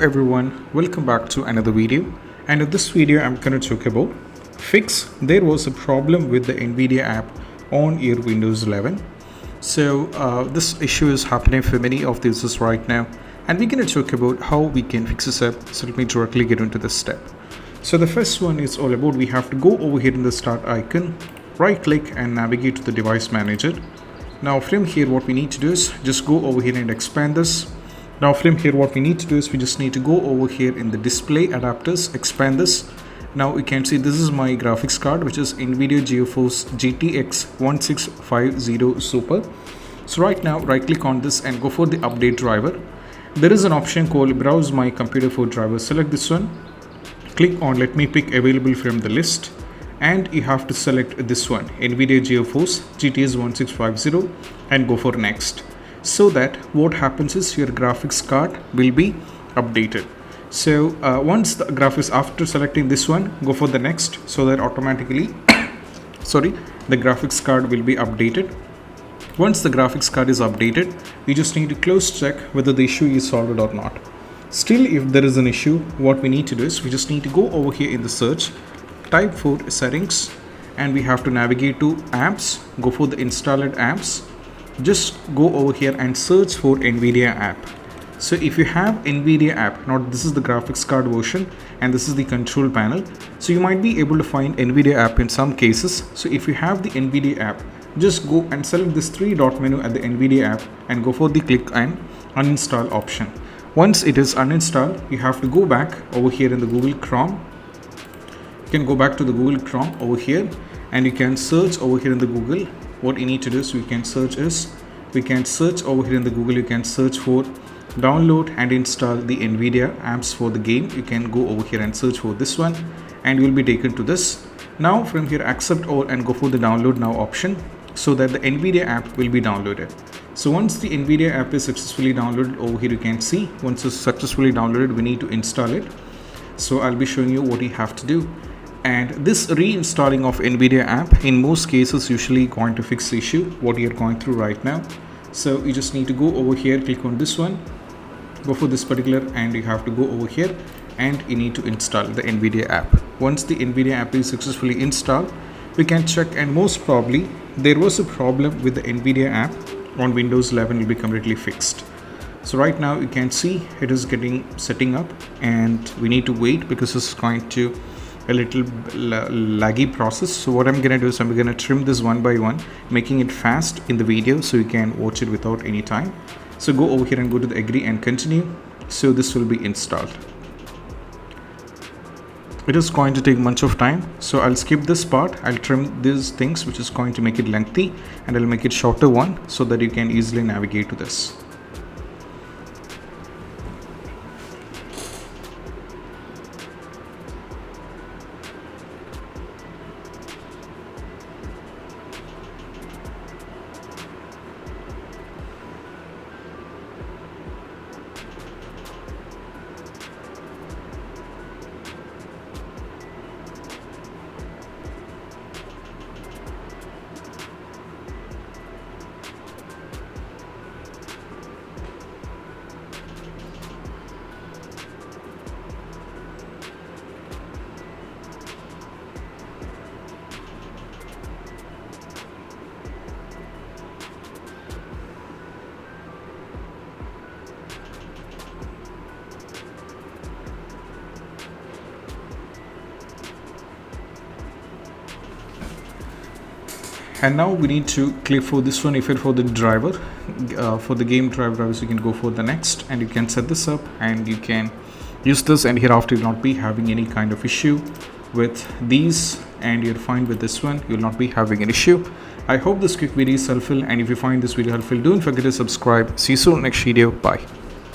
everyone, welcome back to another video, and in this video I'm going to talk about there was a problem with the NVIDIA app on your Windows 11. So this issue is happening for many of the users right now, and we're going to talk about how we can fix this up. So let me directly get into this step. So the first one is all about we have to go over here in the start icon, right click and navigate to the device manager. Now from here what we need to do is just go over here and expand this. Now from here what we need to do is we just need to go over here in the display adapters, expand this. Now you can see this is my graphics card, which is NVIDIA GeForce GTX 1650 Super. So right now right click on this and go for the update driver. There is an option called browse my computer for driver. Select this one, click on let me pick available from the list, and you have to select this one, NVIDIA GeForce GTX 1650, and go for next. So that what happens is your graphics card will be updated. So once the graphics, after selecting this one, go for the next, so that automatically the graphics card will be updated. Once the graphics card is updated, you just need to close check whether the issue is solved or not. Still, if there is an issue, what we need to do is we just need to go over here in the search, type for settings, and we have to navigate to apps, go for the installed apps. Just go over here and search for NVIDIA app. So if you have NVIDIA app, now this is the graphics card version and this is the control panel, so you might be able to find NVIDIA app in some cases. So if you have the NVIDIA app, just go and select this three dot menu at the NVIDIA app and go for the click and uninstall option. Once it is uninstalled, you have to go back over here in the Google Chrome. You can go back to the Google Chrome over here and you can search over here in the Google. What you need to do is we can search over here in the Google, you can search for download and install the NVIDIA apps for the game. You can go over here and search for this one and you will be taken to this. Now from here accept all and go for the download now option, so that the NVIDIA app will be downloaded. So once the NVIDIA app is successfully downloaded, over here you can see once it's successfully downloaded, we need to install it. So I'll be showing you what you have to do. And this reinstalling of NVIDIA app in most cases usually going to fix the issue what you're going through right now. So you just need to go over here, click on this one, go for this particular, and you have to go over here and you need to install the NVIDIA app. Once the NVIDIA app is successfully installed, we can check, and most probably there was a problem with the NVIDIA app on Windows 11 will be completely fixed. So right now you can see it is setting up, and we need to wait because it's going to a little laggy process. So what I'm gonna do is I'm gonna trim this one by one, making it fast in the video so you can watch it without any time. So go over here and go to the agree and continue. So this will be installed. It is going to take much of time, so I'll skip this part. I'll trim these things which is going to make it lengthy, and I'll make it shorter one so that you can easily navigate to this. And now we need to click for this one, if it for the driver, for the game drivers, you can go for the next, and you can set this up and you can use this, and hereafter you'll not be having any kind of issue with these, and you're fine with this one, you'll not be having an issue. I hope this quick video is helpful, and if you find this video helpful, don't forget to subscribe. See you soon next video. Bye.